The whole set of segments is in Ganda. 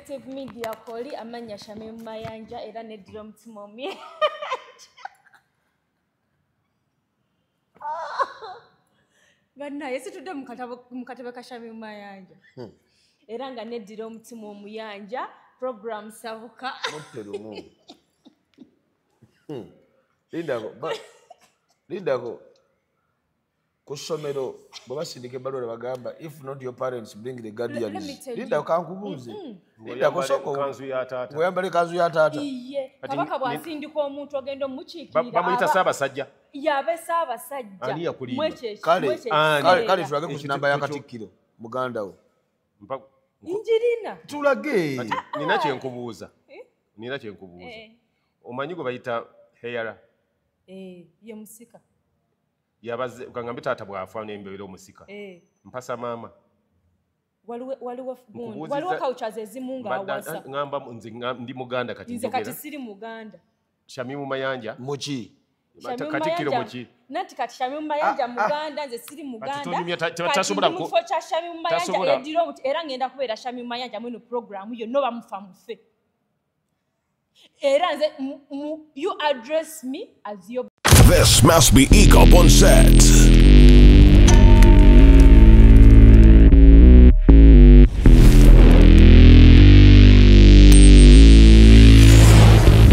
Effective Media Koli amanya Shamim Mayanja era ne drum timomi. Bana yesi tudde mukatebe ka Shamim Mayanja. Era nga ne drum timomu yanja program sabuka. Mutterumu. Lindako. Kusomero baba sindike balole bagamba if not your parents bring the guardians. Linda kankubuze. Linda kosoko kanzu ya tata. Ngoyambale kanzu ya tata. Iye. Kabaka bwasindika omuntu ogendo muchikira. Bamuyita Ssaabasajja. Yabe Ssaabasajja. Ani yakulimba. Kale tulage ku kinamba ya Katikkiro muganda wo. Injirina. Tulage. Nina kyenkubuuza. Omanyi gwe bayita Heyala. Ye musika. Yabaze ukangambe tata bwafa n'embeera omusika. Mpasa maama. Waliwo kauchaze ezimu nga awasa. Ngamba nze ndi Muganda kati njogera. Nze kati siri Muganda. Shamim Mayanja. Muki. Katikkiro muki. Nati kati Shamim Mayanja Muganda nze siri Muganda. Tasobola ko. Mufo cha Shamim Mayanja ediro muti era ngenda kubeera Shamim Mayanja mwino program yo no bamufa mufe. Era nze you address me as your. This must be ECOP on set.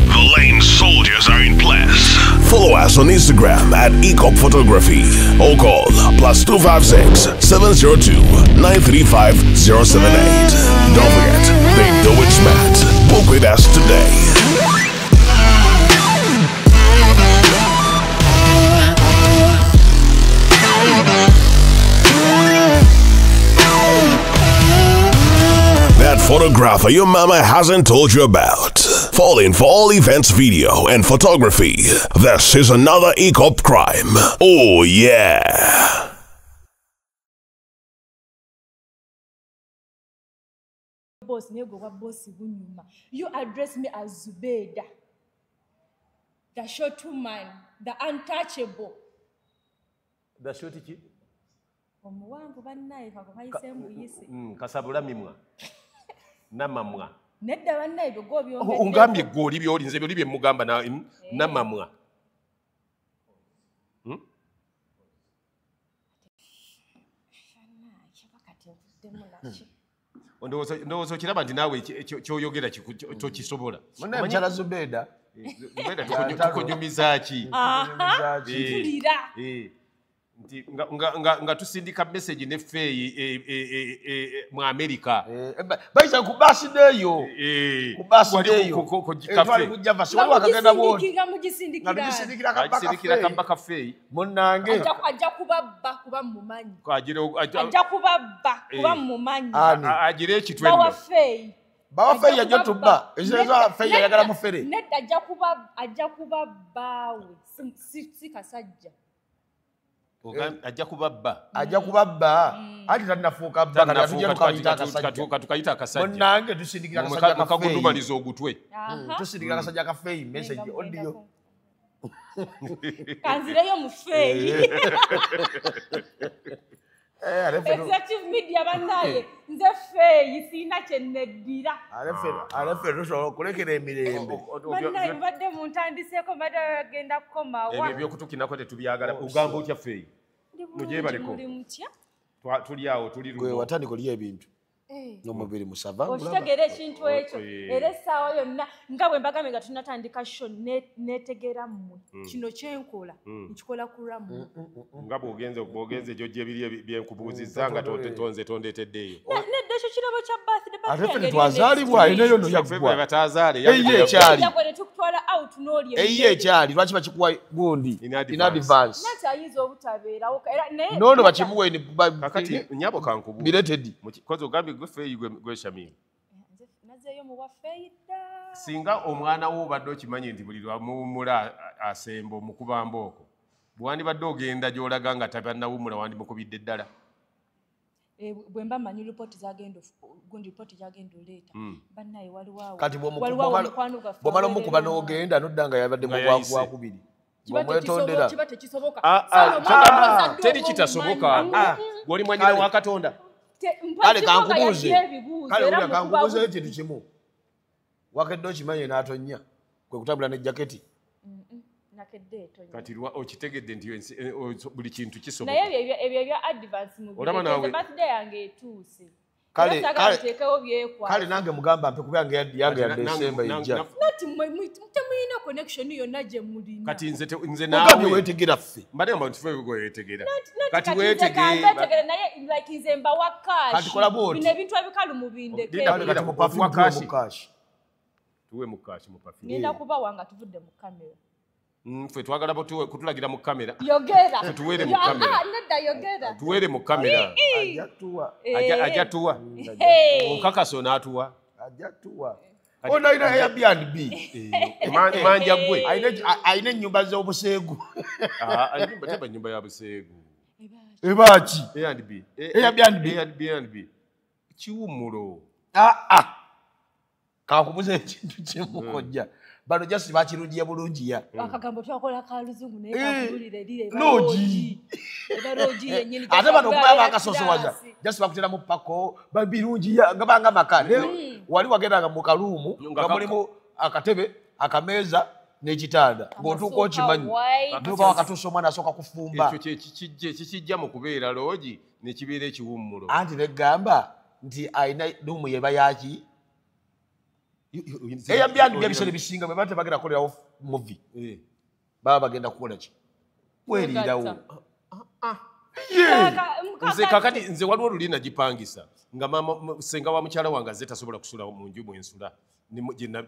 The Lane soldiers are in place. Follow us on Instagram at ECOP Photography or call +256 702 935 078. Don't forget, they do it smart. Book with us today. That photographer your mama hasn't told you about. Falling for all events, video, and photography. This is another ECOP crime. Oh yeah. Boss, you address me as Zubeda, the short man, the untouchable. The short ki? Omuwanvu bannaye kakumayise mbuyise. Kasabula mimwa. Namamwa. Nedda bannaye byo byombe. Ungambye goli byoli nze byoli bye mugamba na namamwa. Ndowooza kiraba nti naawe kyoyogera kyokisobola. Munne mchala Zubeda. Zubeda tukunyumiza ki? Tulira. Nga tusindika message ne feyi mu America. Baisa kubasi deyo. Kubasi deyo. Kafe. Wakagenda bwoni. Ngagisindikira kamba feyi. Munange. Ajja kubabba kuba mumanyi. Ajja kubabba kuba mumanyi. Agire ekitwendo. Bawa feyi ajja tubba. Ezo feyi yagala mufere. Nedda ajja kubabbawe. Si kasajja. Ajja kubabba. Ati tanafuuka bba tukayita akasajja. Munange tusindikira akasajja ka mukagudumaliza ogutwe. Tusindikira akasajja ka feyi message audio. Kanzireyo mu feyi. Effective Media bannaye nze feyi sina kyenneddira. Alefe tusobola okulekera emirembe. Bannaye mbadde mu ntandiseeko mbadde agenda kukomawa. Ebyo ebyokutukinako tetubyagala. Ugamba otya feyi? Mujebaleko. Tuli awo tuli gwe watandika oli ebintu. N'omubiri musava. Okitegera ekintu ekyo. Era essaawa yonna nga bwe mbagambye nga tunatandika show neetegera mmwe. Kino kyenkola nkikola ku lwammwe. Nga bw'ogenze gy'ojja ebiri byenkubuuzizza nga tondeeteddeeyo. Nedda ekyo kirabo kya birthday party. Ate ffe twazaalibwa alina yo no yaggwa. Batazaale. Eyiye ekyali. Tukutwala out n'oli. Eyiye ekyali. Lwaki bakikuwa gundi? In advance. Nati ayinza obutabeerawo. Nono bakimuwe ni kakati nyabo kankubu. Biletedi. Kozi ogambye gwe feyi gwe Shamim. Nazeeyo mu bwafeyi dda. Singa omwana wo obadde okimanyi nti buli lwamuwummula asemba omukubamba okwo. Bwandibadde ogenda gy'olaga nga tabannawummula wandimukubidde ddala. Bwe mba manyi report zagenda oleeta. Bannaye waliwo. Kati bw'omala omukuba n'ogenda n'oddanga yabadde mu gwakubiri. Bw'omwetondera. Kiba tekisoboka. Teri kitasoboka. Gw'oli mwanyina wa Katonda. kale kankubuuze kale ula kankubuuze ekintu kimu wakedde okimanyi n'atonnya kwe kutambula ne jaketi kati okitegedde nti buli kintu kisoboka naye ebyo bya advance mu birthday yange etuuse kale nange mugamba mpe kuba yange ya December ijja temuyina connection yonna gye mulina kati nze naawe weetegera ffe mbadde tufe weetegera kati weetegera naye like nze mbawa kati kola bw'oti bino ebintu ebikalu mubindeke kati mu perfume mu cash tuwe mu cash mu perfume ngenda kubawa nga tuvudde mu kamera ffe twagala kutulagira mu kamera yogera tuweere mu kamera nedda yogera tuweere mu kamera ajja tuwa omukakaso n'atuwa ajja tuwa ono ayina Airbnb manja gwe ayina ennyumba z'obuseegu teba nnyumba ya buseegu ebaki Airbnb kiwummulo kankubuza ekintu kimukojja bano jasi bakirungiye bulungiya akagambo twakola ka luzungu naye kakubulira erire logi ate bano okuba bakasosowaza jasi bakutera mu pako babirungiya nga banga makane wali wagendanga mu kaluumu nga mulimu akatebe akameeza n'ekitanda ng'otuuka okimanyi noba wakatuusa omwana asooka kufumba ekyo kikijja mu kubeera logi nekibeera ekiwummulo anti negamba nti ayina luumu yeba yaki Airbnb ebisere bisinga bwe bate bagenda kukolerawo movie baba bagenda kukola ki werirawo nze kakati nze waliwo oluli nagipangisa nga senga wa mukyala wange azze tasobola kusula mu nju mwensula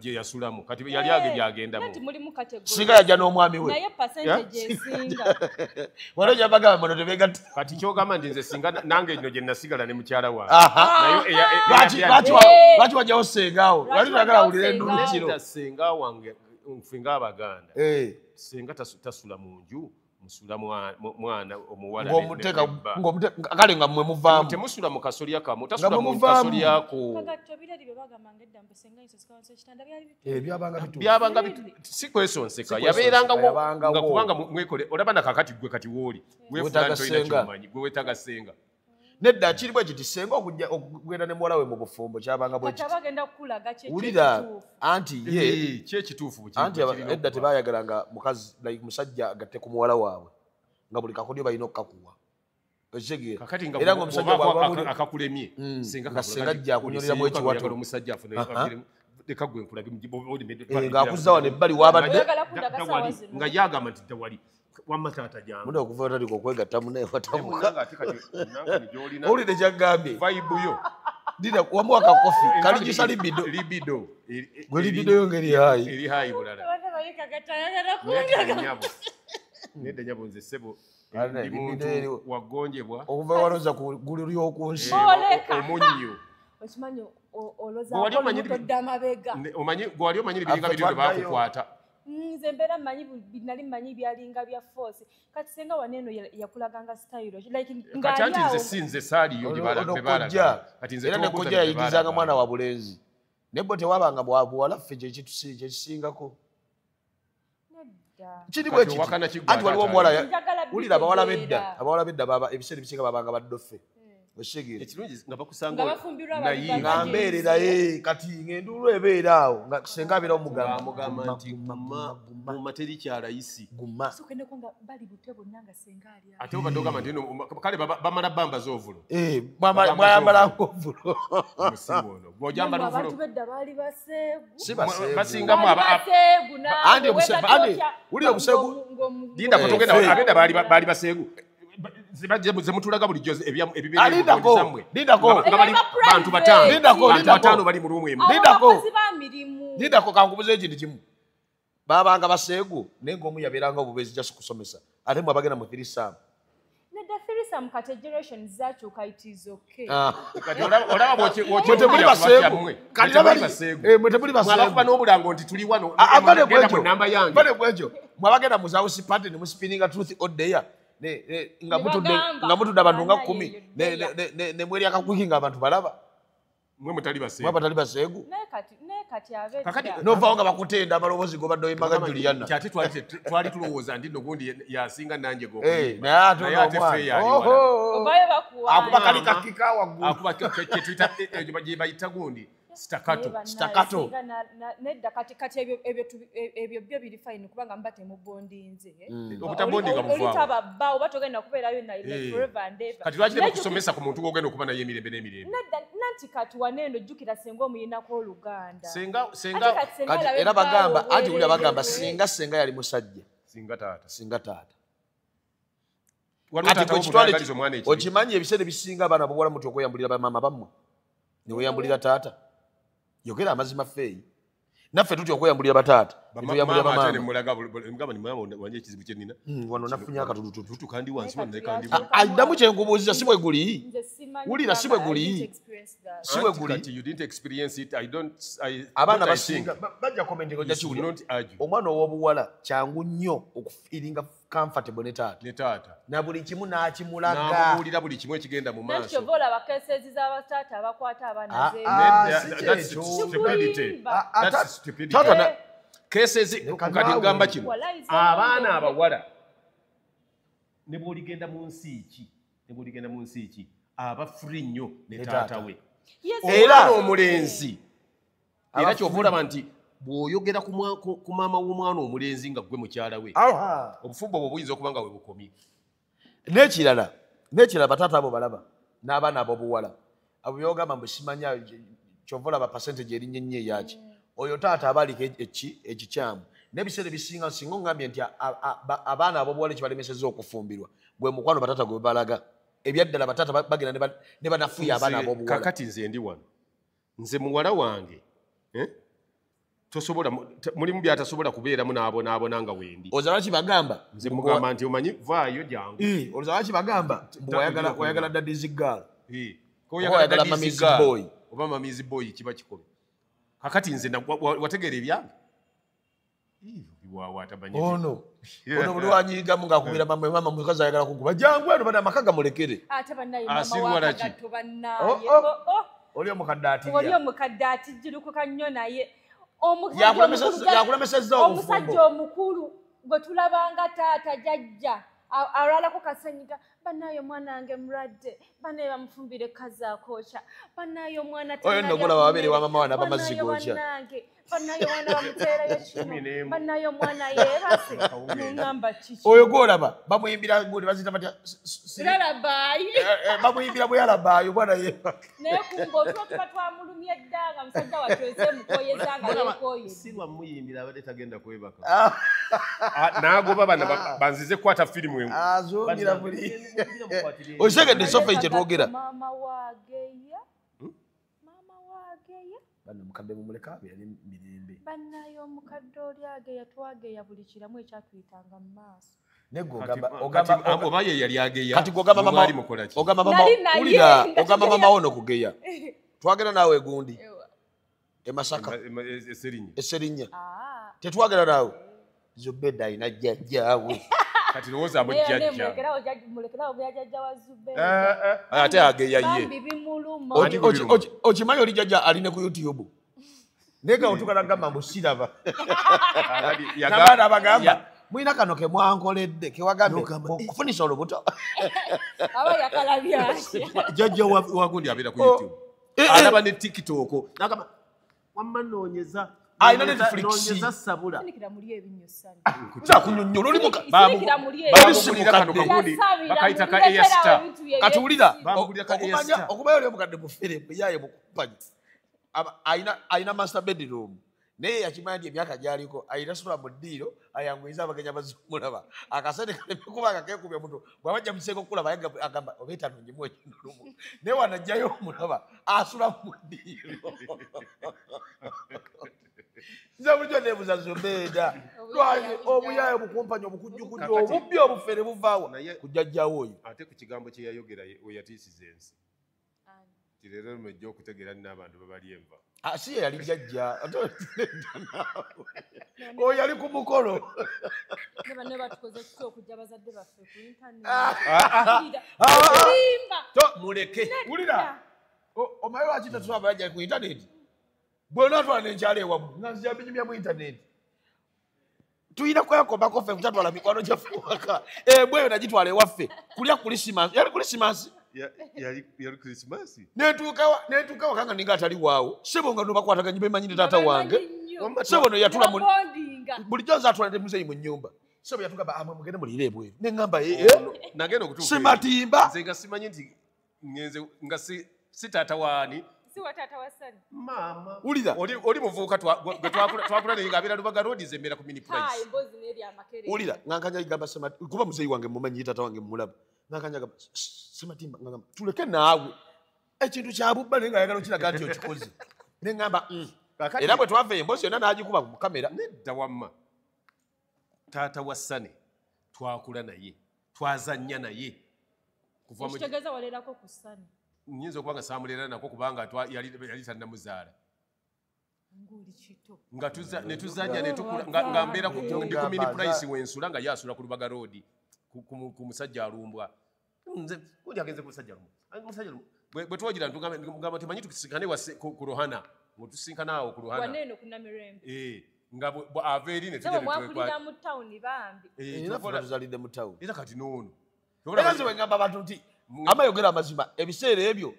gye yasulamu kati yali age byagendamu singa yajja n'omwami we naye percentage esinga wano gyabagamba bano tebegatta kati kyogamba nti nze singa nange eno gye nasigala ne mukyala wange lwaki wajjawo sengaawo lwali tuyagala wulira endulu kiro senga wange nfe ng'Abaganda senga tasula mu nju musula mwana omuwala kale nga mmwe muvaamu temusula mu kasolya kamu tasula mu kasolyako byabanga si kwesonseka yabeerangawo nga kubanga mwekole olaba nakakati gwe kati wooli wefuula ntolina kyomanyi gwe weetaaga senga nedda kiri bwe kiti senga okugenda ne muwala we mu bufumbo kyabanga bwe kiti wulira anti ye kyekituufu anti edda tebayagalanga mukazi musajja agatte ku muwala waabwe nga buli kakodyo balina okukakuwa era ngaomusajja akakulemye senga ajja akunyoleramu ekiwato omusajja afune leka gwe nkulage ng'akuzza wano ebbali wabadde nga yagamba nti tewali wamma taata jangu muda okuva otandika okwegatta munaye watamuka owulidde kyagambye vaibuyo dina wamuwaka kofi kalijisa libido gwe libido yo ngeri hayi eri hayi bulala nedda nyabo nze ssebo ndi muntu wagonjebwa okuva waloza gulu ly'okunsi omunnyo okimanyi olozamabega gwali omanyi ebiringa biri bwe bakukwata nze mbeera nali mmanyi byalinga bya force kati senga waneeno yakulaganga style kati anti nze si nze saaliyo era nekojja yayigizanga mwana wa bulenzi nebbo tewabanga bwabuwala ffe kyekisingako kiri bwe kiti anti waliwo omuwala wulira abawala bedda baba ebiseera ebisinga babanga baddofe ekirungi nga bakusanga nga mbeereraye kati ng'enduulu ebeera awo nga senga abeerawo mugamba nti guma teri kyalayisi ate obadde ogamba nti kale bamala bambaza ovulo mwayambalanga ovulo musibu ono bw'ojambala ovulo basingamu andi wulira obuseegu linda kotogenda abenda baali baseegu zemutulaga bulijjo ebibeerezammwe bantu bataano bali mu luumu emu lindako kankubuza ekintu kimu babanga baseegu naye ng'omu yabeeranga obubeezi jasi kusomesa ate mwe abagenda mu firisaamu temuli baseegu n'obulango nti tuli wano genda mu nnamba yange bale bwekyo mwabagenda mu house party ne musipininga truth odeya nga mutudde abantu nga 10 ne mweri akakwiki nga abantu balaba mwe mutali basengu mwaba tali basengu ne kati abedda kakati nova nga bakutenda amaloboozi go badde oyimbaga Juliana kyati twali tulowooza ndi nogundi yasinga nanjye go naye ate obayo bakuwa akuba kali kakika waggulu akuba kyetuyita gye bayita gundi stakato nedda kati ebyo byo biri fine kubanga mba temubondinze obutabondinga olitaba bba oba togenda kubeerayo naye forever and ever kati lwaki nekusomesa ku muntu gwogenda okuba naye emirembe n'emirembe nanti kati wanendo jjukira senga omuyinako oluganda kati era bagamba anti uli abagamba senga yali musajja singa taata okimanyi ebiseera ebisinga abaana bobuwala muti okweyambulira bamaama bammwe niweyambulira taata yogera amazima feeyi naffe tutya okweyambulira bataata netuyambulira bamaama nafunye akatututu addamu kyenkubuuziza si bwe guli wulira si bwe guli abaana basinga bajja komentinga kiwulira omwana ow'obuwala kyangu nnyo okufiiringa comfortable ne taata na buli kimu n'akimulaga buli kimu ekigenda mu maaso kyova olaba keesezi z'abataata abakwata abaana keesezi kati ogamba kino abaana abawala ne bw'oligenda mu nsi ki aba free nnyo ne taata we era omulenzi era kyova olaba nti bw'oyogera ku maama w'omwana omulenzi nga gwe mukyala we obufumbo obwo buyinza okuba nga we bukomye n'ekirala bataata abo balaba n'abaana ab'obuwala abo byogamba mbu simanya kyova olaba percentage erinnya ennyo eyaki oyo taata aba aliko ekikyamu n'ebiseera ebisinga singa ongambye nti abaana ab'obuwala ekibalemesezza okufumbirwa bwe mukwano bataata gwe balaga ebyaddala bataata bagenda ne banafuya abaana ab'obuwala kakati nze ndi wano nze muwala wange tosobola mulimu byatasobola kubeeramu n'abona nga wendi ozala kibagamba nze mugamba nti omanyi vaayo jangu ozala kibagamba wayagala dadiziggaala oyagala mamizi boy oba mamizi boy kiba kikobe kakati nze wategeera ebyange ono buli wanyigamu ng'akubira mama mukazi ayagala kukuba jangu eno bana amaka gamulekere oli omukadde atijjulukuka nnyo naye yakulemesezza omusajja omukulu gwe tulabanga taata jajja alwalako kasenyiga banaye omwana wange mulwadde banaye bamufumbire kazaakooca banaye omwana oyo nno gulaba wabeere wa mama wana abamazzi gookya banaye omwana bamuteerayo kino banaye omwana yeebase nongamba kiki oyo gwolaba bamuyimbira gundi bazita batya lalabayi bamuyimbira bweyalabaayo omwana yeebase naye kumba otuba tuba twamulumya eddanga musajja watwese mukoyezanga yekoye si lwamuyimbira abadde tagenda kwebaka n'agoba bana banzize kukwata firimu azungira buli osegedde sofa kyetwogera mama wageya bano mukadde mumuleka abeere mirembe bannaye omukadde oli ageya twageya buli kiramu ekyatuyitanga mu maaso oba ye yali ageya kati ogamba mama ono kugeya twagera naawe gundi emasaka eserinnya tetwagera naawe zubeda ayina jjajjaawe kati lowooza mujjajja ate ageya ye okimanyi oli jjajja aline ku YouTube naye gawutukanagamba mbu siraba nabaana abagamba mulina kano ke mwankoledde kewagambe okufunisa olubuto aba yakalabyaki jjajja wagundi abeera ku YouTube alaba ne TikTok nagamba wamma noonyeza ayina Netflix sabula nzakunyonnyola oli bakayita ka Airsta katuwulira okumanya oli omukadde mufere yaye mukumpanya ayina master bedroom naye yakimanya nti emyaka gyaliko ayina sula mu ddiiro ayanguyiza abagenya bazimulaba akasente kaleme kubanga kekubya muntu bwabajja museeko okulaba agamba obeeta nonyimu ekinulumu naye wanajjayo omulaba asula mu ddiiro nze bulijjo neebuza Zubeda lwaki obuyaye bukumpanya obukujjukujju obubbi obufere buvaawo kujjajjawo oyo ate ku kigambo kye yayogera we yatiisiza ensi tirero lumejja okutegeera n'abantu babali enva si ye yali jjajja oyo yali ku mukolo muleke wulira omaye lwaki tatulaba bajja ku internet bwona atwala enkyalo ewamu nga nzijambinyumya mu internet tuyina kwekombako ffe kutatwala mikwano gyaffe waka bweyo nagitwala ewaffe kulya Christmas yali Christmas yali Christmas netuuka waka nga ninga atali waawo sebo nga nobakwataganye bemanyire taata wange sebo no yatula bulijjo nze atwalidde muzeeyi mu nnyumba sebo yatugamba amwe mugende muliire ebweru neŋŋamba nagenda okutuuka simatimba nze nga simanyi nti ngenze nga si taata waani mama ulira oli muvubuka twakula naye ng'abeera Lubaga Road zembera ku mini price ulira ngankanya ligamba kuba muzeeyi wange mumanyi taata wange mumulaba ngankanya gamba simatimba ngamba tuleke naawe ekintu kya bubba naye ng'ayagala okiraga nti okikoze neŋŋamba era bwe twava emboozi yonna n'agikuba mu kamera nedda wamma taata wa Sane twakula naye twazannya naye kuva mu kitegeeza walerako ku Sane nyinza okuba nga saamulera nako kubanga yali tannamuzaala nga netuzanya nga mbeera ndi ku mini price wensula nga yasula ku Lubaga Road ku musajja alumbwa nze kuli agenze ku musajja bwe twogira ngamba temanyi tusinkane ku Rohana mutusinkana awo ku Rohana waneno kuna mirembe nga ava eri netwakulira mu town bambi tuzalidde mu town era kati noono era nze wengamba abantu nti amayogera amazima ebiseera ebyo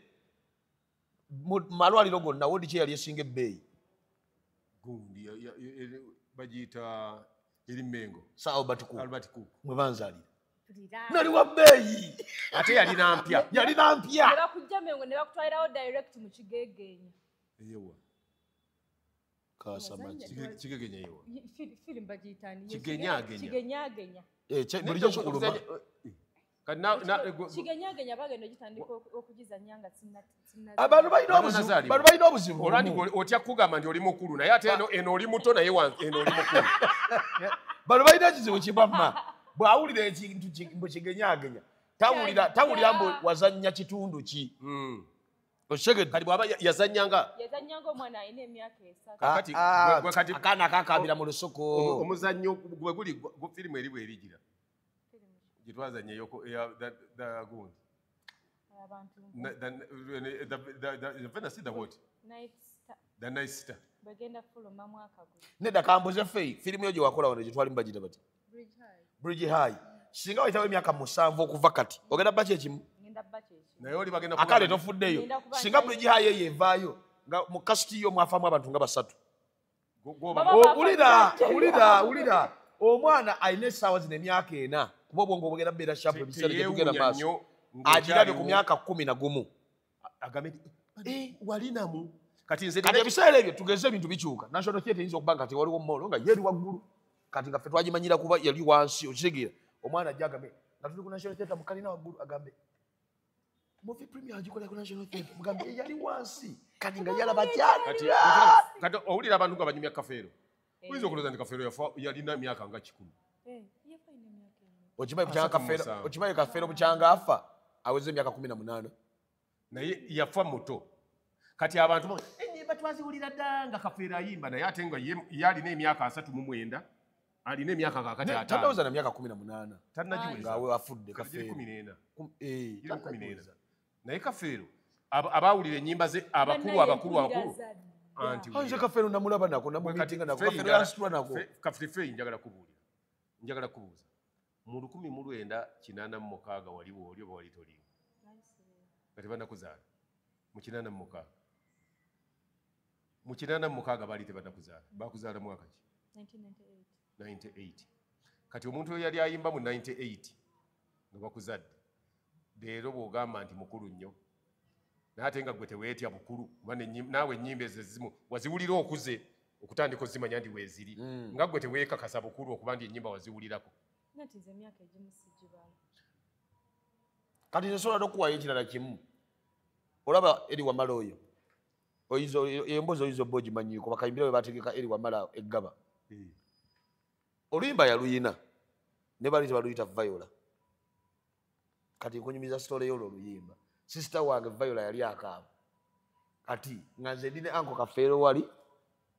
malwaliro gonna wodi kye yali esinga ebbeeyi gundi bagiyita eri Mengo Sir Albert Cook mwe banzalira nali wa bbeeyi ate yalina mpya nebakujja Mengo ne bakutwalirawo direct mu Kigegenya eyewa kasamaki Kigegenya eyewa film bagiyitani Kigenyagenya bulijjo kukuluma Kigenyagenya bagenda ogitandika okugizanya nga abantu balina obuzibu olwandi otya kugamba nti oli mukulu naye ate eno oli muto naye eno oli mukulu bano balina ekizibu kibamma bw'awulira ekintu mbu kigenyagenya tawulira mbu wazannya kitundu ki kati bw'aba yazannyanga omwana alina emyaka 3 akaana akakabira mu lusoko omuzannyo gwe guli firimu eri bwerigira gitwazanyeyo gundi The Night Star nedda kambuze ffe firimu yo gye wakola wano gye twali mbagita bati Bridge High singa wayitawo emyaka 7 okuva kati ogenda baki ekimu naye oli bagenda akale tofuddeyo singa Bridge High eyo evaayo nga mu kasiti yo mwafamu abantu nga 3 ulira omwana alina essaawa zino emyaka 4 kuba obwongo obugenda bubeera shapu ebiseera gye tugenda maaso agirabye ku myaka 11 agambe walinamu kati ebiseera ebyo tugeze ebintu bikyuka national theatre eyinza okuba nga kati waliwo molo nga yeri waggulu kati nga ffe twagimanyira kuba yali wansi okitegeera omwana ajja agambe nga tuli ku national theatre mukalina waggulu agambe movie premier agikolera ku national theatre mugambe yali wansi kati nga yalaba kyali kati owulira abantu nga banyumya kafeero oyinza okulooza nti kafeero yalina emyaka nga 10 okimanyi kafeero bukyanga afa aweze emyaka 18 naye yafa muto kati abantu enyimba twaziwulira dda nga kafeero ayimba naye ate nga ye alina emyaka 39 alina emyaka nga kati tandawuza na myaka 18 tannagiweza ngawe afudde kafeero 14 naye kafeero abawulira ennyimba ze abakulu nze kafeero namulaba nako namumitinga nako kafeero yansitula nako kafeero njagala kubuuza mu 1986 waliwo oli oba wali toliwo nga tebanakuzaala mu 86 mu 86 baali tebanakuzaala bakuzaala mwaka ki 98 kati omuntu oyo yali ayimba mu 98 nga bakuzadde leero bw'ogamba nti mukulu nnyo naye ate nga gwe teweetya bukulu naawe ennyimba ezo ezimu waziwulira okuze okutandika ozimanya nti weeziri nga gwe teweekakasa bukulu okuba nti ennyimba waziwulirako kati nsobola n'okuwaayo ekirala kimu olaba eri wamala oyo emboozi oyinza obba ogimanyiiko bakayimbira bwe bategeka eri wamala eggaba oluyimba yaluyina ne bali tebaluyita Viola kati nkunyumiza sitole y'olwo oluyimba sisita wange Viola yali akaaba kati nga nze ndine anko kafeero wali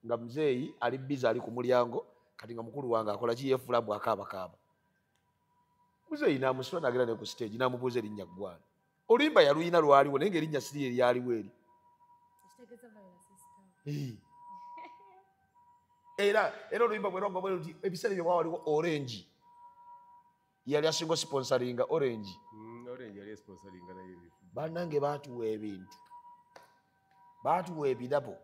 nga muzeeyi ali biza ali ku mulyango kati nga mukulu wange akola ki yeefulamu akaabakaaba muzeeyi n'amusula n'agenda ne ku stage n'amubuuza erinnya ggwana oluyimba yaluyina lwaliwo naye ng'erinnya siri eryaliwo eri Era oluyimba bwe lwagwa bwe luti ebiseera ebyo waliwo Orange yali asinga sponsoringa Orange yali sponsoringa naye bannange baatuwa ebintu baatuwa ebirabo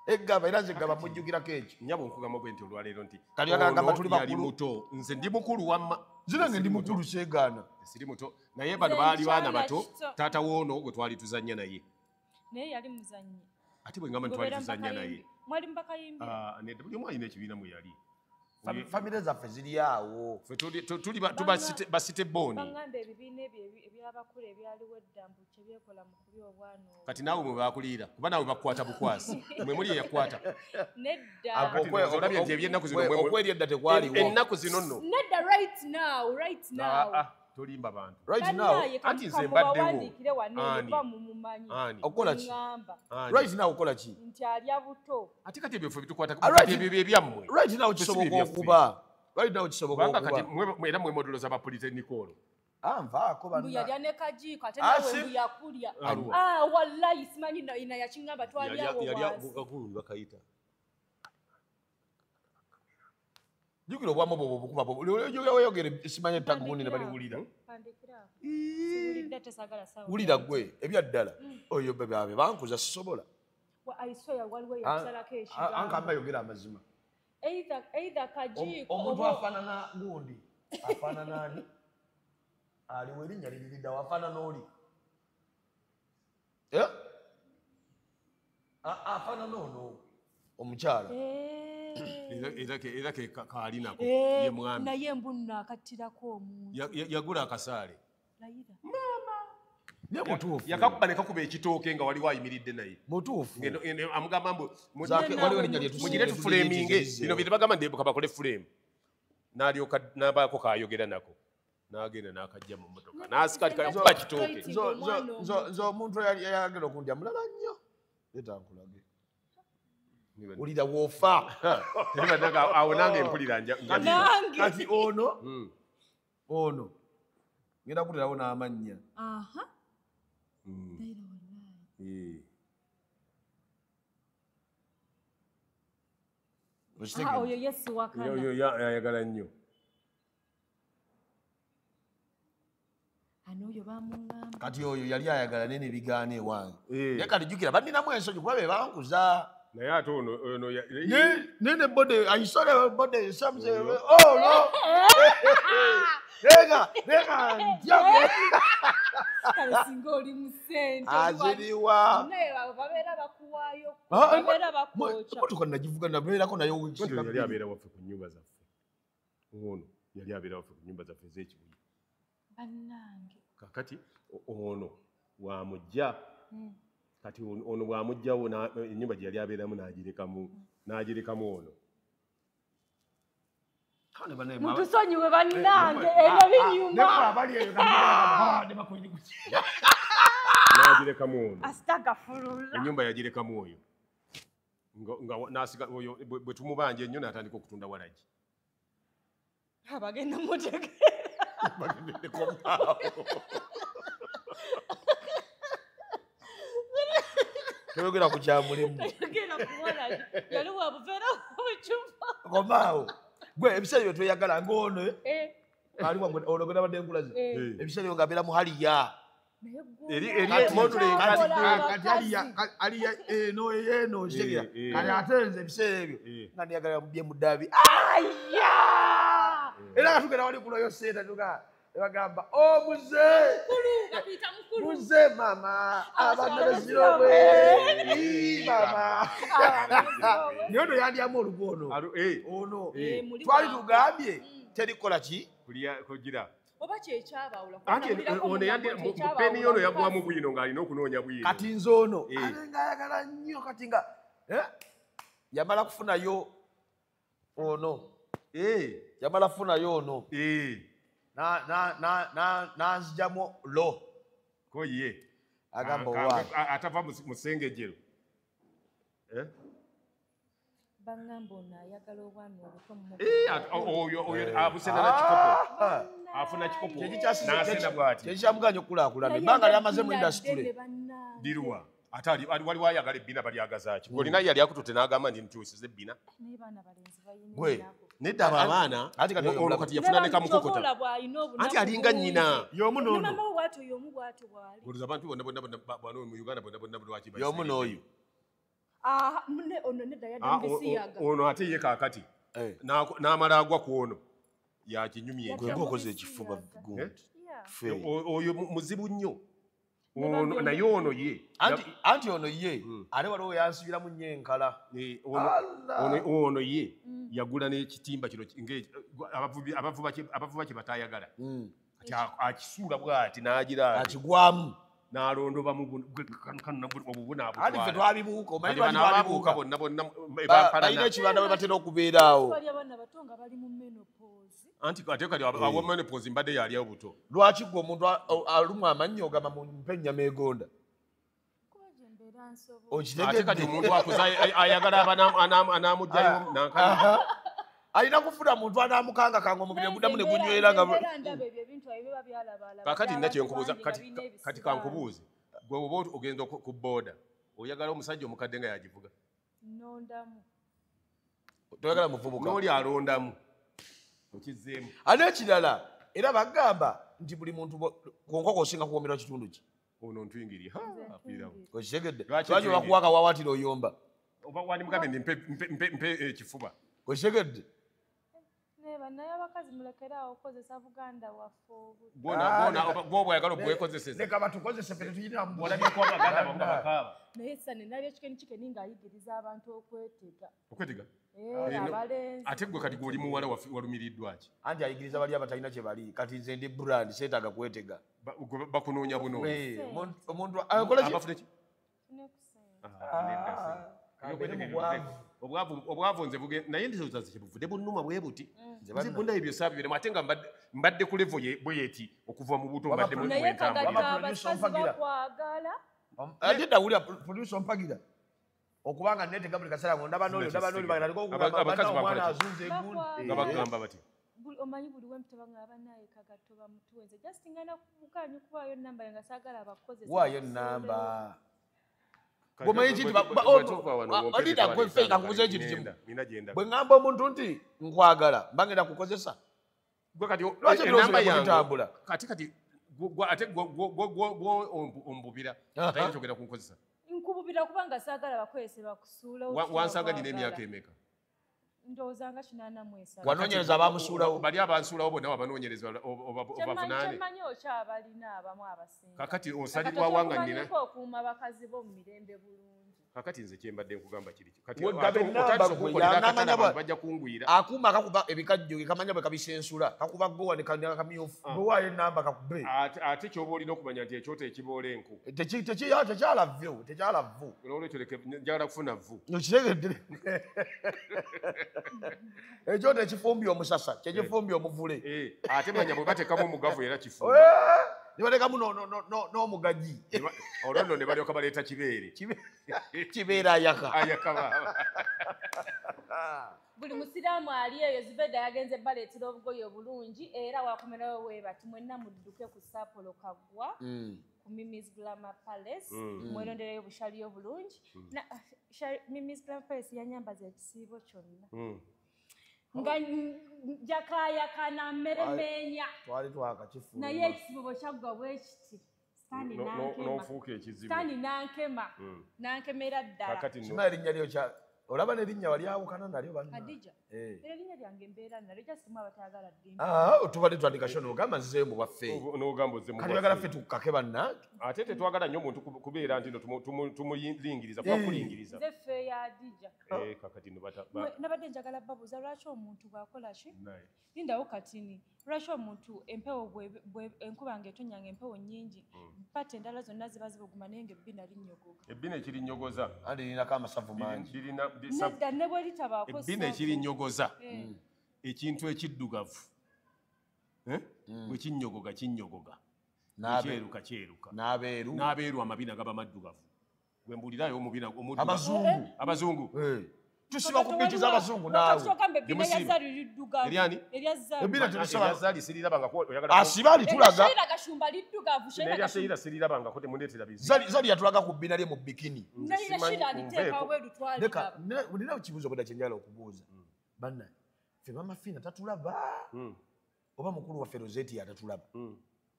eggaba era nze gaba mujjukirako ekyo nyabo nkugamba bwe nti olwaleero nti kali agamba tuli bakulu muto nze ndi mukulu wamma zinange ndi mukulu seegaana siri muto naye bano baali baana bato taata woono gwe twali tuzannya naye naye yali muzannyi ate bwe ngamba twali tuzannya naye mwali mbakayimbira buli omu alina ekibiina mwe yali famire zaffe ziri awo tuli basite booni baŋŋamba ebibiina ebyo ebyabakulu ebyaliwo edda mbu kyebyekola mu kubi obwana kati naawe mwe bakuliira kuba naawe bakukwata bukwasi mwe muli eyakwata neddaolabye nti ebyennaku zino okweri edda tekwaliwo ennaku zino nno nedda right now tolimba bantu right now anti nze mbaddewo okola ki right now okola ki nti alya buto ate kati ebyo ffe bitukwata ebyo ebyammwe right now kisoboka okuba right now kisoboka okuba kati era mwe modoloza ba Polytechnical nvaako mbu yalya ne kajiiko ate nawe mbu yakulya wallahi simanyi ina yakingamba twalyawo bakayita jukira obwamu bwo bukuba oyogere simanyi ettaguuni ne baliwulira wulira gwe ebyaddala oyo bebyabe bankuza sisobola ankamba yogera amazima omuntu afaanana gundi afaanana ani aliwo erinnya liririddawo afaanana oli afaanana ono omukyala era ke kaali nako ye mwami naye mbu nno akattirako omuntu yagula akasaale naye mutuufu yakakuba ne kakuba ekitooke nga waliwo ayimiridde naye mutuufu amugamba mbu mugire tufuleeminge bino bye bagamba ndebuka bakole fuleemu n'alyoka n'abaako kaayogera nako n'agenda n'akajja mu mmotoka n'asikakuba kitooke nze omuntu yayagala okundya mulala nnyo yetankulage ulira woofa awo nange mpulira kati ono ngenda kulirawo n'amannya oyo yesiwakana ayagala nnyo kati oyo yali ayagala nene bigaana ewange naye kati jjukira banninamu ensonyi kuba be bankuza naye ate ono nene bode aisole bode samse no nega ntyage singa oli musente aziriwa babeera bakuwaayo babeera bakwoca motoka nagivuga nabeerako nayo yali abeera waffe ku nnyumba zaffe ono yali abeera waffe ku nnyumba zaffe ez'ekibuye bannange kakati ono wamujja kati ono bwamujjawo ennyumba gye yali abeeramu n'agirekamu ono mutusonyiwe bannange ebyo binyuma n'agirekamu ono astagfirullah ennyumba yagirekamu oyo n'asiga oyo bwe tumubanja ennyo n'atandika okutunda walagi abagenda mutegeera toyogera ku kyamulimu komaawo gwe ebiseera byo tweyagala ngaono ologera badde enkulaze ebiseera byo ngabeera mu haliya aliya eno eyeno kitegera kati ate nze ebiseera ebyo nga niyagala mubye mu ddabi era nga tugenda wali kunoyo sente bagamba muze mama abaana bezirobwe mama naye ono yandyamu olugu ono twali tugambye terikola ki kugira oba kyekyabawula mupeni ono yagwamu bwino ng'alina okunoonya bwino kati nze ono ate ngaayagala nnyo kati nga yamala kufunayo ono yamala kufunayo ono nanzijamu lo koye agamba owa atava mu ssengejero bangamba ono ayagala obwana oyo abusena na kikopo afuna kikopo n'asena bw'ati kyekikyamuganya okukulaakulana ebbanga lyamaze mu indasitule dirwa Atali waliwo ayagala ebbina balyagaza ki? Olina yali akututte n'agamba ndi nkyusiza ebbina. Gwe Nedda abaana ono kati yafuna ne kamukokota. Anti alinga nnyina. Y'omu n'ono. Ne mama bw'atyo y'omu bw'atyo bw'ali. Oluza abantu bonna bano mu Uganda bonna lwaki bayise. Y'omu n'oyo. Munne ono nedda yadde mbisiyaga. Ono ate ye kaakati n'amala agwa ku ono yakinyumye. Gwe ng'okoze ekifuba gundi. Oyo muzibu nnyo. Naye ono ye. Anti ono ye. Ale waliwo yansubiramu nnyo enkala. Ono ye. Yagula n'ekitimba kino abavuba kye bataayagala. Akisuula bw'ati n'agiraati. Akigwamu. N'alondoba obubuna Ati ffe twabibuuka omanyi lwaki twabibuuka twabibuuka. bonna Balina ekibanda we batera okubeeraawo. Bali abaana bato nga bali mu menopause. anti ate kati awo menopause mbadde yali obuto. Lwaki gwe omuntu alumwa amannyo ogamba mumpe ennyama egonda? Ate kati omuntu akuze ayagala anaamugyayo n'ankana. Alina kufuna muntu anaamukanga kanga omubiri guddamu ne gunywera nga kakati nina kyenkubuuza kati kankubuuze gwe oba ogenda ku booda oyagala omusajja omukadde nga yagivuga nondamu toyagala muvubuka n'oli alondamu okizzeemu ate ekirala era bagamba nti buli muntu ku nkoko osinga kuwomerwa kitundu ki ono ntuyingirye afiirawo okitegedde lwaki bakuwa akawawaatiro oyomba oba wandimugambe ndi mpe ekifuba okitegedde naye abakazi mulekeraawo okozesa buganda waffe bw'obwayagala obwekozeseza leka batukozese fe tetuyinamu olabyeko abaganda abamu bakaaba naye sane nalyo kikeni kikeni ng'ayigiriza abantu okwetega okwetega abalenzi ate gwe kati gw'oli muwala walumiriddwa ki anti ayigiriza bali abatalina kye bali kati nze ndi brand seetaaga kwetega bakunoonya bunoonya omuntu akola ki obwavu nze naye ndizoza kyebuvudde bunnuma bwe buti nzibunda ebyo saabibiremu ate nga mbadde ku levo bweyeti okuva mu buto mbadde naye kagata abakazi bakwagala ate dawulira producer ompagira okubanga neetega buli kaseera ngo ndaba n'oli omwana azunza egundi nga bagamba bati omanyi buli wemuteba nga abanaye kagato bamutuwenze just ngana kukanyu kuwaayo namba nga saagala abakozesa waayo namba bwomanyi kiti olida gwefeeka nkubuza ekintu kimu bwe ŋŋamba omuntu nti nkwagala mbangenda kukozesa lwaki enamba yange kati ate ombubira atayina kyogenda kunkozesa nkububira kubanga saagala bakozese bakusuula wansanga nina emyaka emeka ndowooza nga 83 wanoonyereza abamusuulawo bali abansuulawo bonna wabanoonyereza obavunaane kyemanyi okyabalina abamu abasinga kakati osalibwa wanga nina okuuma bakazi bo mu mirembe bulungi kakati nze kyembadde nkugamba kiri bajja kungwira akuuma akakuba ebikajjo kamanya bwe kabisensula kakuba gowa nekamyufu bwewaayo enamba kakube ate kyoba olina okumanya nti ekyoto ekiboola enku tekyala vvu olwekyo njagala kufuna vvu okitegedde ekyoto ekifumbye omusasa kyekifumbye omuvule ate manya bwe batekamu omugavu era kifu nebatekamu n'omugaji olwano ne balyoka baleeta kibeere kibeere ayaka buli musiraamu ali eyo zibeda yagenze baleetera obugoye obulungi era wakomerawo webati mwenna mudduke ku sapolo kaggwa ku Mimi's Glamour Palace mwerondereyo obushaliyo obulungi Mimi's Glamour Palace yanyambaza ekisiibo kyonna nga jakayakana mmeremenya twali twakakifuula naye ekisibo bwe kyaggwa bwe kiti n'ofuuka ekizibu sitaani nankemera ddala kima erinnya lyo olaba n'erinnya wali awukana nalyo Khadija era erinnya lyange mbeera nalyo jasimu abatayagala tubadde twandika sho n'ogamba nzizemu mu baffe n'ogamba ozemu kati oyagala ffe tukkake bannange ate tetwagala nnyo omuntu kubeera nti tumulingiriza twakulingiriza nze ffe ya Adija kakati nabadde njagala babuuza lwaki omuntu bw'akola ki lindawo katini lwaki omuntu empewo enkuba ng'etonnya nga empewo nnyingi pata endala zonna ziba zibuguma naye ng'ebbina linnyogoga ebbina ekirinnyogoza andi lirinako amasavu mangi nedda ne bwe litabaako ebbina ekirinnyogoza ekintu ekiddugavu bwe kinnyogoga kyeruka n'abeeru amabina gaba maddugavu gwe mbulirayo omubina abazungu tusiba kupitiza abazungu naawe Eliani ebira tulisaba zali sirirabanga ko asibali tulaga Nelia Sheila sirirabanga ko temundeetera bizi zali yatulaga ku bbina lye mu bikini leka nina kibuuzo kwenda kyenjala okubuuza banna ffe mama Fina tatulaba oba mukulu waffe Rosette yatatulaba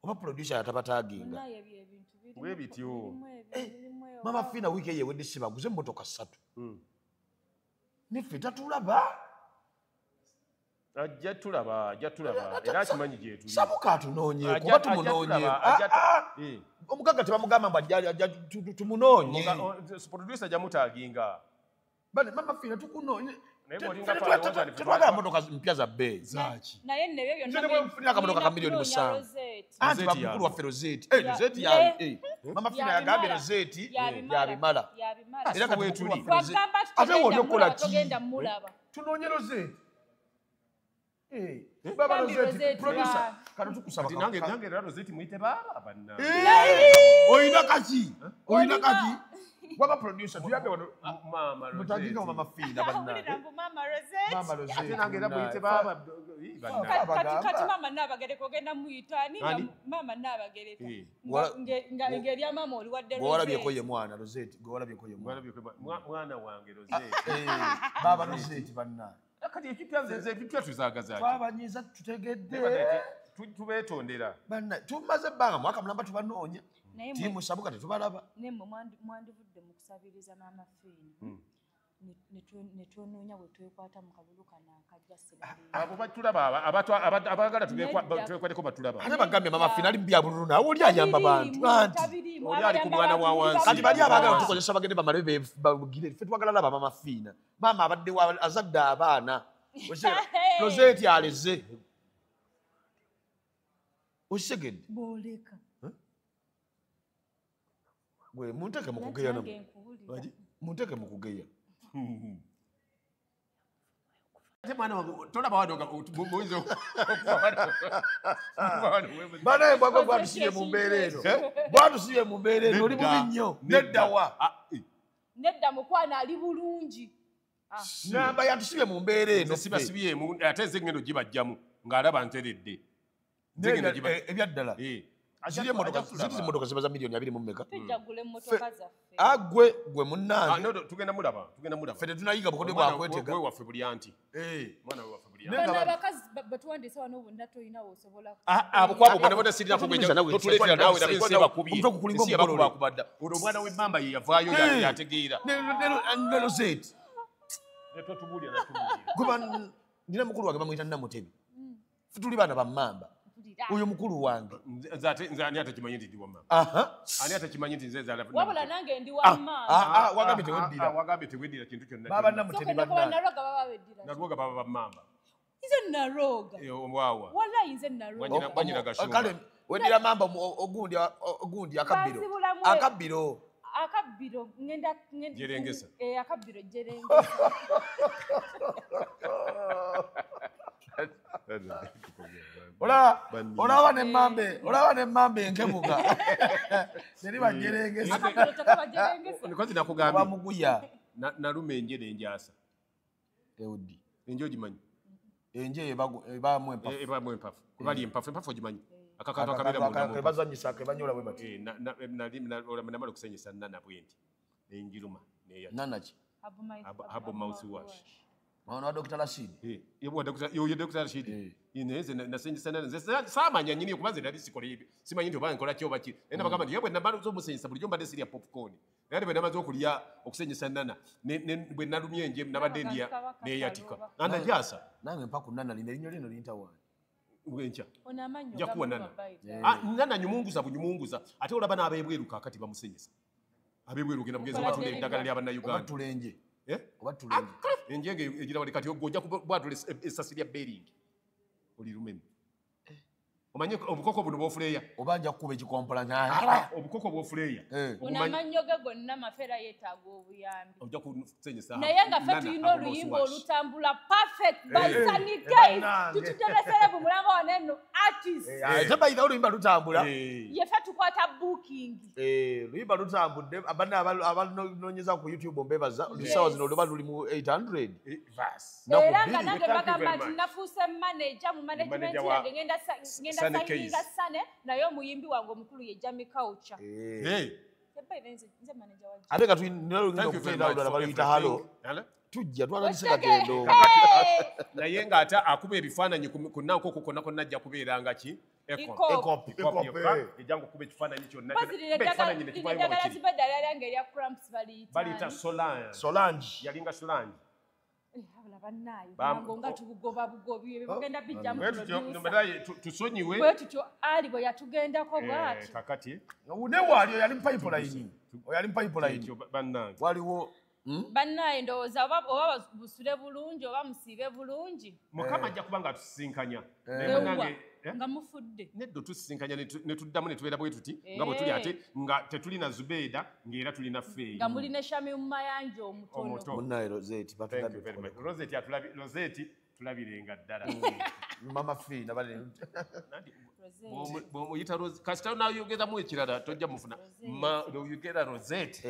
oba producer yatabataginga bwe bityo mama Fina wiiki eyewedde sibaguze emmotoka 3 niffe tatulaba ajja tulaba era akimanyi gye tuli sabuka atunoonye kuba tumunoonye omugaga tebamugamba mbu ajja tumunoonye producer jamutaginga bale mama Fina tukunoonye tetwagala motoka mpya za bbeeyi naye nebyo byonna akamotoka ka milioni 7 anti bamukulu waffe Rosette mama Fina yagambye Rosette yabimala era kati mukulu waffe Rosette ate woli okola ki tunoonye Rosette baba Rosette producer kati tukusaba nange era Rosette muyite baba banna oyina kaki waba producer tuyambe wano mama mutaginga mama Fina banna mama Rosette nange era muyite baba kati mama nabagereko genda muyita ani mama nabagereko ngeri mama oli wadde gwalabyeko ye mwana Rosette gwalabyeko ye mwana wange Rosette baba Rosette banna kati ekipya tuzaagaza twabanyiza tutegedde tubeetondera banna tumaze ebbanga mwaka mulamba tubanoonya tiimu sabuka tetubalaba naye mwe mwandivudde mu kusabiriza mama Fina netwonoonya bwe twekwata mu kalulu kano akajja abo batulaba abagala twekwateko batulaba ate bagambye mama Fina ali mbya bululu naawe oli ayamba bantu anti oli ali ku mwana wa wansi kati bali abagala tukozesa bagende bamale bagire ffe twagala laba mama Fina maama abadde azadde abaana Rosette aleze osegedde boleka gwe munteke mukugeya munteke mukugeya banaye bwagwe bwatusibye mu mbeera eno oli bubi nnyo neddawa nedda mukwana ali bulungi namba yatusibye mu mbeera eno sibasibyemu ate nze ngendo gibajjamu ng'alaba nteredde ebyaddala ziri emmotoka ziba za milioni 2 mu mmeka tujjagula emmotoka zaffe gwe munnange tugenda mulaba ffe tetunayiga bukodde bwakwetega waffe buli anti mwana we waffe buli anti bana abakazi batuwandiisa wano obonna tolina wosobola abokwabo bonna bonna sirina totuleetera nawe nabe nsi bakubadda olwo omwana w'emmamba ye yavaayo yategeera ne Rosette netwatubulya nina mukulu wange bamuyita Namutebi ffe tuli baana bammamba oyo mukulu wange nze ani atakimanyi nti ndi wamama ani atakimanyi nti nze wabula nange ndi wamama wagambye teweddira kintu kyonna baba Namutebi naroga baba beddira naroga baba bamamba nze naroga omwawa wallahi nze naroga wanyina gashumba kale weddira mamba ogundi akabbiro ngenda jerengesa akabbiro jerengesa olaba nemmamba enkemuka teri bajerengesa nikozi nakugambye bamuguya naluma enjere enjasa eudi enjo gimanyi enje ebamu empafu kubali empafu ogimanyi akakato akabera kebanyola bwe bati namala okusenyesa nana bwenti nenjiruma nanaki habo mouth wash maana Dr. Rashid yo Dr. Rashid ineze nasenyesa nana samanya nyini kubanze nali sikole ibi simanyi nti obankola kyo baki ena bagamba yebwe nabalo zo musenyesa buli jomba desiri ya popcorn nali bwe namaze okulya okusenyesa nana bwe nalumye nje nabadde ndia neyatika nana jasa nange mpaka nana linyo lino lintawani ugencha onamanyo jakuwa nana nana nyumunguza ate olaba n'abebweru kakati bamusenyesa abebweru genda mugezi batunde eddagala ly'abana Uganda batulenje obatulenje enjenge egira wali kati ogojja kubwatule esasi lya bering oli lumemu Omanye obukoko buno bwofuleya. Obanja kuba ekikompola nya. Obukoko bwofuleya. Unamanyo ge gonna mafera yetaaga obuyambi. Ojja kusenyesa. Naye nga ffe tulina oluyimba olutambula perfect by Sunny Case. Tututeresere bu mulanga waneno artist. Teba ida oluyimba lutambula. Ye ffe tukwata booking. Oluyimba lutambudde abana abalunonyeza ku YouTube mbebaza lusawa zino luba luli mu 800. Era nga nange bagamba nti nafuuse manager mu management yange ngenda sayinga Sane naye omuyimbi wange omukulu ye Jamie Culture. Ate nga tulina okufeera olulala baluyita halo. Tujja twalandise kagendo. Naye nga ate akuba ebifaananyi ku nankoko konna ajja kubeeranga ki? Ekop. Ejjangu kuba ekifaananyi kyonna. Eddagala zibeddala lyange erya cramps baliyita Solange. Yalinga Solange. Nga tubugoba bugobi bagenda bijjamu tusonyiwe bwe tutyo ali bwe yatugendako bwati kakati ne wali yali pipeline bannange waliwo bannaye ndowooza oba busule bulungi oba musiibe bulungi Mukama ajja kuba nga tusisinkanya nga mufudde neddo tusisinkanya ne tuddamu ne tubeera bwe tuti nga bwe tuli ate nga tetulina Zubeida ng'era tulina Feeyi nga muli ne Shami mu mayanja omutono munnaye Rosette Rosette tulabirenga ddala mama Feeyi nabale bw'omuyita kasita nayogezamu ekirala tojja mufuna oyogera Rosette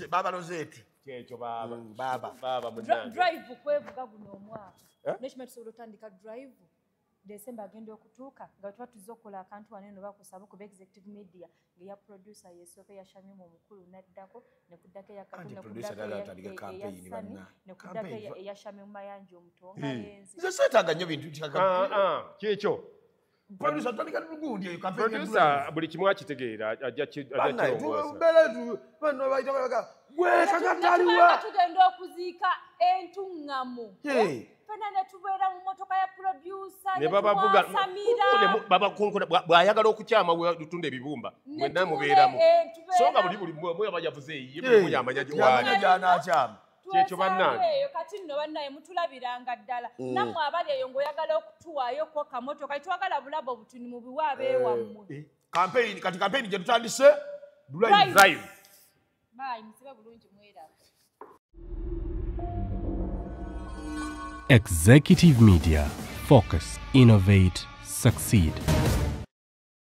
baba Rosette kyekyo baba drive kwevuga guno omwaka nekimanye tusobola otandika drive December agenda okutuuka nga tuba tuzze okukola akantu wano eno bakusaba kuba executive media ngeya producer yesooka ya Shamimu omukulu naddako nekuddako nekuddako eya Shamimu mayanja omutonga yenze nze seetaaga nnyo bintu kyekyo producer tandika lugundi eyo producer buli kimu akitegeera ajja kirongoosa tugenda okuziika entuŋŋamu fena ne tubeera mu motoka ya producer ne babavuga bw'ayagala okukyama tunda ebibumba mwenna mubeeramu so nga buli mweba yavuze ye buli yamanya gy'anakyama kyekyo bannange kati nno bannaye mutulabiranga ddala nammwe abali eyo ng'oyagala okutuwaayo kamotoka twagala bulabo obutuni mu biwa abeewammwe kati campaign gye tutandise drive bayi musibe bulungi mweraba Executive Media. Focus, innovate, succeed.